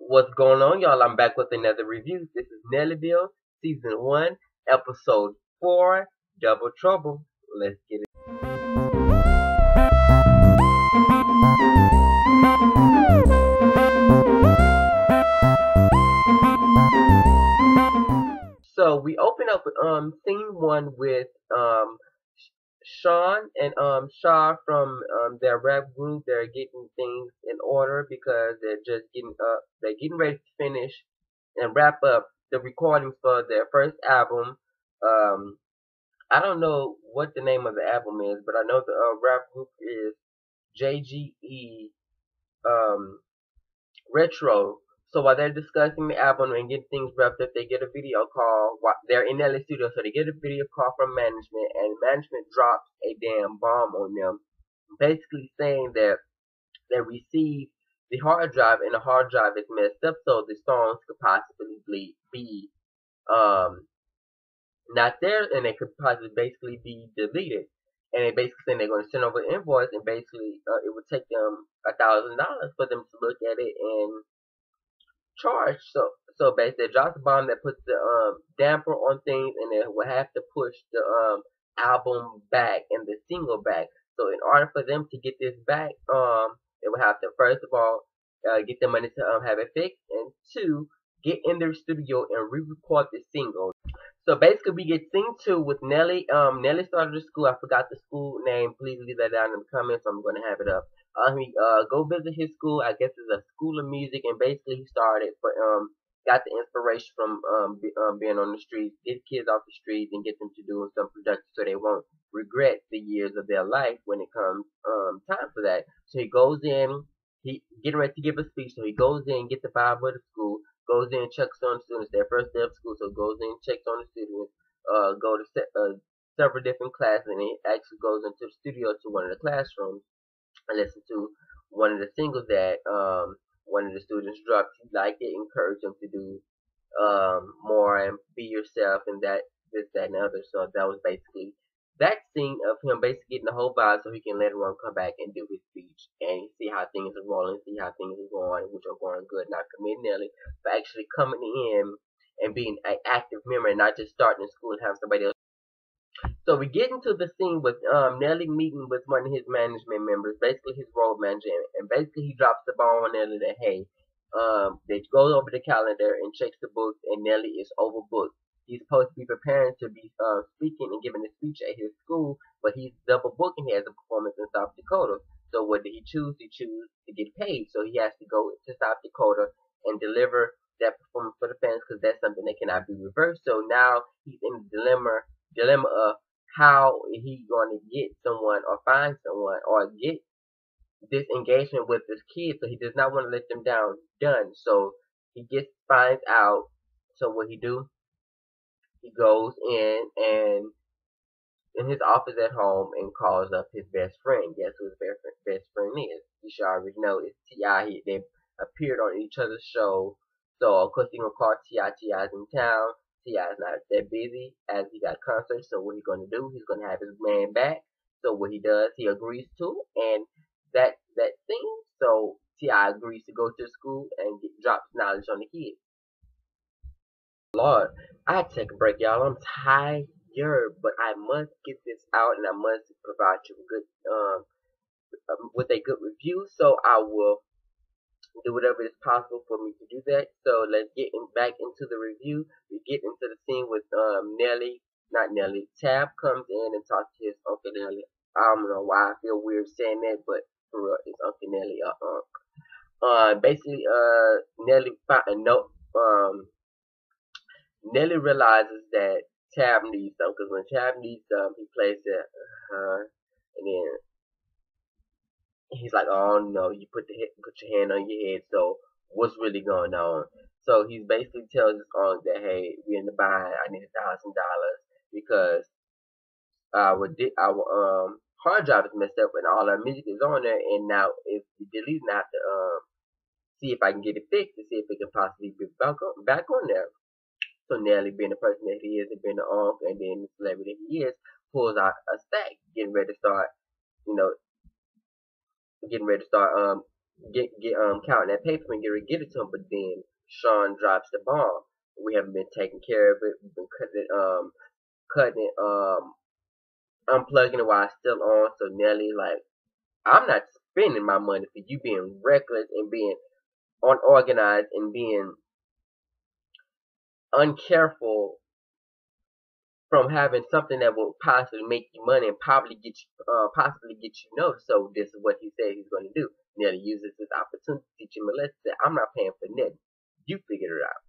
What's going on, y'all? I'm back with another review. This is NellyVille, Season 1, Episode 4, Double Trouble. Let's get it. So we open up with scene 1 with Sean and Shaw from their rap group. They're getting things in order because they're getting ready to finish and wrap up the recordings for their first album. I don't know what the name of the album is, but I know the rap group is JGE Retro. So while they're discussing the album and getting things wrapped up, they get a video call. They're in LA studio, so they get a video call from management, and management drops a damn bomb on them, basically saying that they received the hard drive, and the hard drive is messed up, so the songs could possibly be not there, and they could possibly basically be deleted. And they basically saying they're going to send over an invoice, and basically it would take them $1,000 for them to look at it and charge. So basically it drops a bomb that puts the damper on things, and they will have to push the album back and the single back. So in order for them to get this back, they will have to first of all get the money to have it fixed, and two, get in their studio and re-record the single. So basically we get scene 2 with Nelly. Nelly started the school. I forgot the school name. Please leave that down in the comments, so I'm going to have it up. He go visit his school. I guess it's a school of music, and basically he started for got the inspiration from being on the streets, get kids off the streets and get them to do some production so they won't regret the years of their life when it comes time for that. So he goes in, he getting ready to give a speech, so he goes in, get the Bible of the school, goes in, checks on the students, their first day of school, so goes in, checks on the students, go to several different classes, and he actually goes into the studio to one of the classrooms and listen to one of the singles that one of the students dropped. He liked it, encouraged them to do more and be yourself and that, this, that, and the other. So that was basically that scene of him basically getting the whole vibe so he can later on come back and do his speech and see how things are rolling, see how things are going, which are going good, not committing Nelly, but actually coming in and being an active member and not just starting in school and having somebody else. So we get into the scene with Nelly meeting with one of his management members, basically his road manager, and basically he drops the ball on Nelly that, hey, they go over the calendar and checks the books, and Nelly is overbooked. He's supposed to be preparing to be speaking and giving a speech at his school, but he's double booking. He has a performance in South Dakota. So what did he choose? He chose to get paid. So he has to go to South Dakota and deliver that performance for the fans, because that's something that cannot be reversed. So now he's in the dilemma of how he going to get someone or find someone or get this engagement with this kid. So he does not want to let them down. So he finds out. So what he do? He goes in his office at home and calls up his best friend. Guess who his best friend is? You should already know it's T.I. They appeared on each other's show. So of course he gonna call T.I. T.I.'s in town. T.I.'s not that busy as he got concerts. So what he's gonna do? He's gonna have his man back. So what he does, he agrees to, and that thing. So T.I. agrees to go to school and drops knowledge on the kid. Lord, I had to take a break, y'all. I'm tired, but I must get this out, and I must provide you with a good review. So I will do whatever is possible for me to do that. So let's get back into the review. We get into the scene with Tab comes in and talks to his Uncle Nelly. I don't know why I feel weird saying that, but for real, it's Uncle Nelly basically Nelly realizes that Tab needs some, because when Tab needs some, he plays it, and then he's like, "Oh no, you put your hand on your head. So what's really going on?" So he basically tells his aunt that, "Hey, we're in the bind. I need $1,000 because our hard drive is messed up and all our music is on there, and now if we delete it, I have to see if I can get it fixed to see if it can possibly be back on there." So Nelly, being the person that he is, and being the uncle and then the celebrity that he is, pulls out a stack, getting ready to start get counting that paper and get it to him. But then Sean drops the bomb. We haven't been taking care of it. We've been cutting it, unplugging it while it's still on. So Nelly like, I'm not spending my money for you being reckless and being unorganized and being uncareful from having something that will possibly make you money and possibly get you noticed. So this is what he said he's going to do. Nelly uses this opportunity to teach him a lesson. Said, I'm not paying for nothing. You figure it out.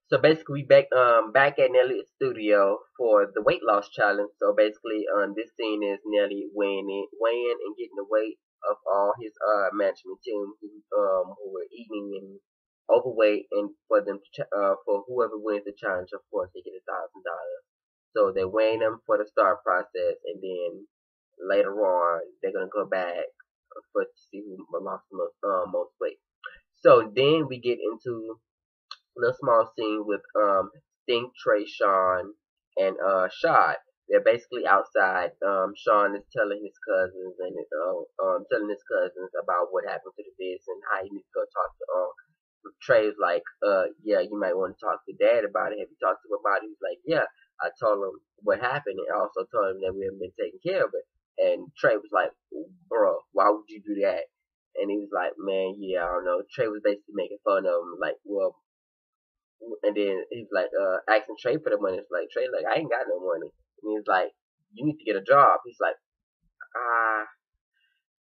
So basically, we back at Nelly's studio for the weight loss challenge. So basically, this scene is Nelly weighing and getting the weight of all his management team who were eating and overweight, and for them to for whoever wins the challenge, of course, they get $1,000. So they're weighing them for the start process, and then later on they're gonna go back for to see who lost the most weight. So then we get into little small scene with Sting, Trey, Sean, and Shad. They're basically outside. Sean is telling his cousins and about what happened to the biz and how he needs to go talk to Trey is like, yeah, you might want to talk to Dad about it. Have you talked to him about it? He's like, yeah. I told him what happened and I also told him that we haven't been taking care of it. And Trey was like, bro, why would you do that? And he was like, man, yeah, I don't know. Trey was basically making fun of him, like, well, and then he's like, asking Trey for the money. It's like, Trey, like, I ain't got no money. And he's like, you need to get a job. He's like, ah,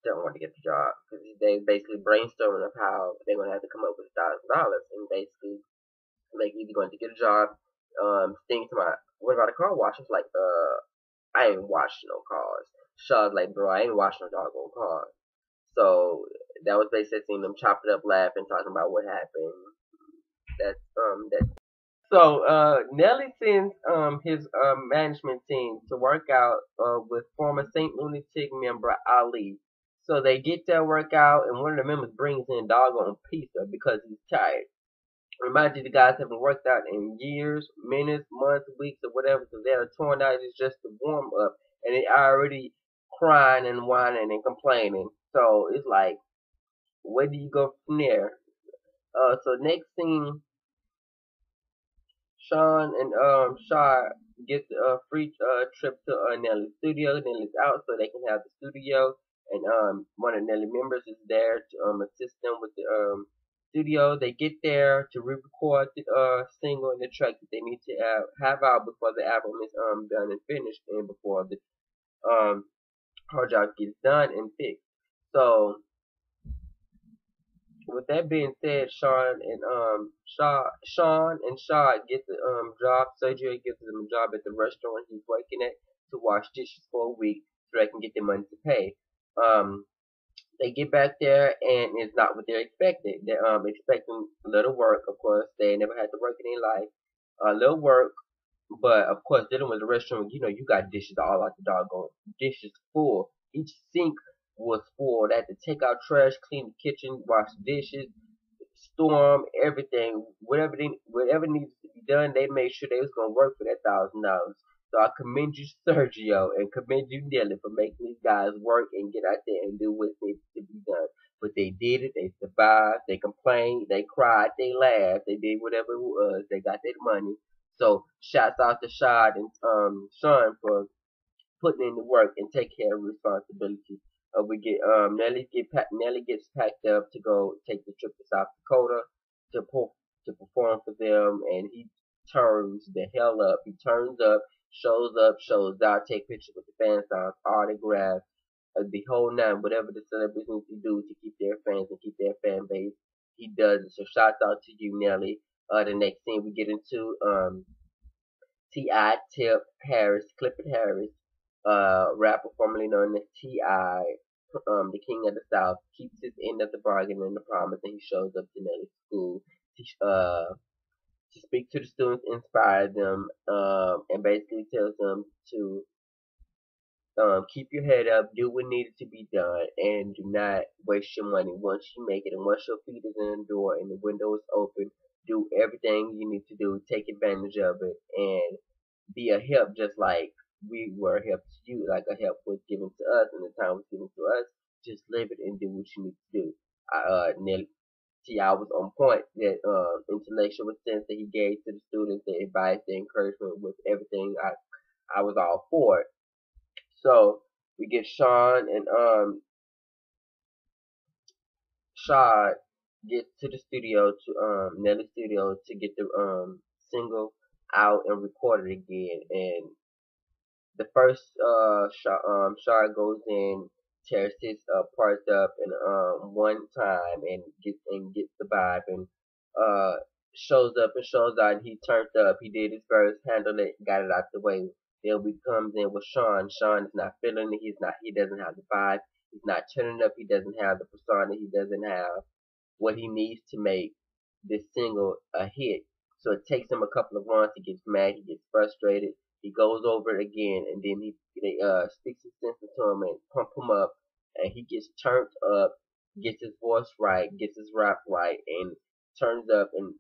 don't want to get the job. Because they basically brainstorming of how they're going to have to come up with $1,000. And basically, like, either going to get a job, Sting to my, what about a car wash? It's like, I ain't washing no cars. Shaw's like, bro, I ain't washing no doggone cars. So, that was basically seeing them chopping up, laughing, talking about what happened. That So Nelly sends his management team to work out with former Saint Lunatic member Ali. So they get their workout, and one of the members brings in doggone pizza because he's tired. Remind you, the guys haven't worked out in years, minutes, months, weeks, or whatever, because they're torn out. It's just to warm up, and they already crying and whining and complaining. So it's like, where do you go from there? So next thing, Sean and Shar get a free trip to Nelly's studio. Nelly's out, so they can have the studio. And one of Nelly members is there to assist them with the studio. They get there to re-record the single and the track that they need to have out before the album is done and finished, and before the hard drive gets done and fixed. So with that being said, Sean and Shaw get the job. Sergio gives them a job at the restaurant he's working at to wash dishes for a week so they can get their money to pay. They get back there and it's not what they're expecting. They're expecting a little work, of course. They never had to work in their life. A little work, but of course, dealing with the restaurant, you got dishes all out the doggone. Dishes full. Each sink was full. They had to take out trash, clean the kitchen, wash dishes, storm, everything. Whatever needs to be done, they made sure they was gonna work for that $1,000. So I commend you, Sergio, and commend you, Nelly, for making these guys work and get out there and do what needs to be done. But they did it. They survived. They complained. They cried. They laughed. They did whatever it was. They got their money. So shouts out to Shad and Sean for putting in the work and take care of responsibility. We get Nelly gets packed up to go take the trip to South Dakota to perform for them, and he turns the hell up. He turns up, shows out, take pictures with the fans, autographs, the whole nine, whatever the celebrities need to do to keep their fans and keep their fan base. He does it. So shout out to you, Nelly. The next scene we get into T.I., Tip, Harris, Clifford Harris, rapper formerly known as T.I., the king of the South, keeps his end of the bargain and the promise, and he shows up to Nelly's school to speak to the students, inspire them, and basically tells them to keep your head up, do what needed to be done, and do not waste your money. Once you make it, and once your feet is in the door and the window is open, do everything you need to do, take advantage of it, and be a help just like we were a help to you, like a help was given to us and the time was given to us. just live it and do what you need to do. Nelly T.I. was on point. That intellectual sense that he gave to the students, the advice, the encouragement, with everything. I was all for it. So we get Sean and Shad get to the studio to Nelly studio to get the single out and recorded again. And the first Shard goes in, tears his parts up in one time and gets the vibe and uh shows up and shows out and he turned up, he did his verse, handled it, got it out the way. Then we comes in with Sean. Sean is not feeling it, he doesn't have the vibe, he's not turning up, he doesn't have the persona, he doesn't have what he needs to make this single a hit. So it takes him a couple of runs. He gets mad. He gets frustrated. He goes over it again, and then they speaks some sense into him and pump him up, and he gets turned up, gets his voice right, gets his rap right, and turns up. And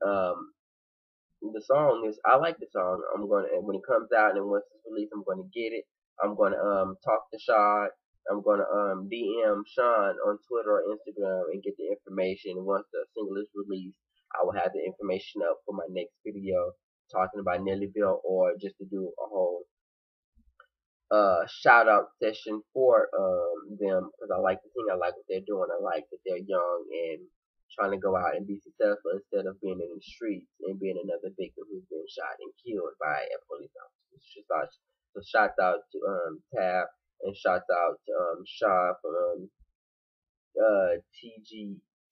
the song is, I like the song. I'm gonna, and when it comes out and once it's released, I'm gonna get it. I'm gonna talk to Shad. I'm gonna DM Sean on Twitter or Instagram and get the information. And once the single is released, I will have the information up for my next video talking about NellyVille, or just to do a whole shout out session for them, because I like the thing, I like what they're doing, I like that they're young and trying to go out and be successful instead of being in the streets and being another victim who's been shot and killed by a police officer. So shout out to Tab, and shout out to Shaw from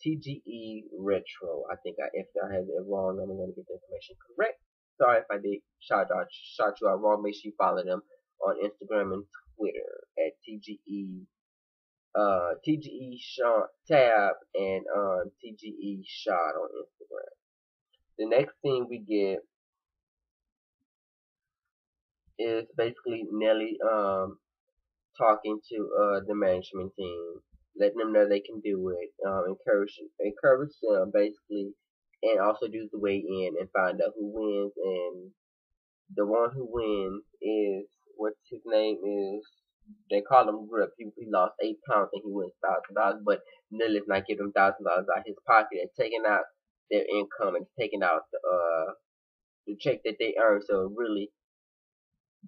TGE Retro. I think if I have it wrong, I'm going to get the information correct. Sorry if I did shout you out wrong. Make sure you follow them on Instagram and Twitter at TGE Sean Tab and TGE Shot on Instagram. The next thing we get is basically Nelly talking to the management team, letting them know they can do it, encourage them basically, and also do the weigh in and find out who wins. And the one who wins is, what's his name is, they call him Grip. He lost 8 pounds and he wins $1,000, but Nelly's not giving him $1,000 out his pocket. They're taking out their income and taking out the check that they earned. So really,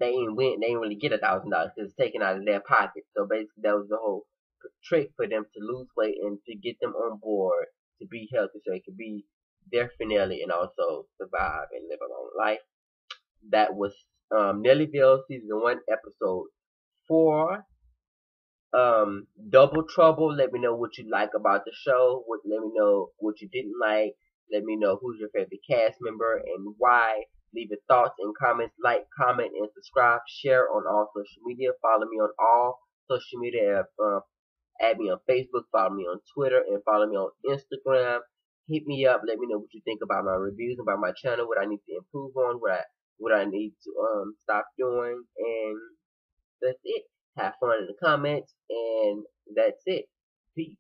they ain't really get $1,000 because it's taken out of their pocket. So basically, that was the whole trick for them to lose weight and to get them on board to be healthy, so it could be their finale and also survive and live a long life. That was NellyVille season 1, episode 4. Double Trouble. Let me know what you like about the show. Let me know what you didn't like. Let me know who's your favorite cast member and why. Leave your thoughts and comments. Like, comment, and subscribe. Share on all social media. Follow me on all social media. Add me on Facebook. Follow me on Twitter. And follow me on Instagram. Hit me up. Let me know what you think about my reviews, about my channel, what I need to improve on, what I need to stop doing. And that's it. Have fun in the comments. And that's it. Peace.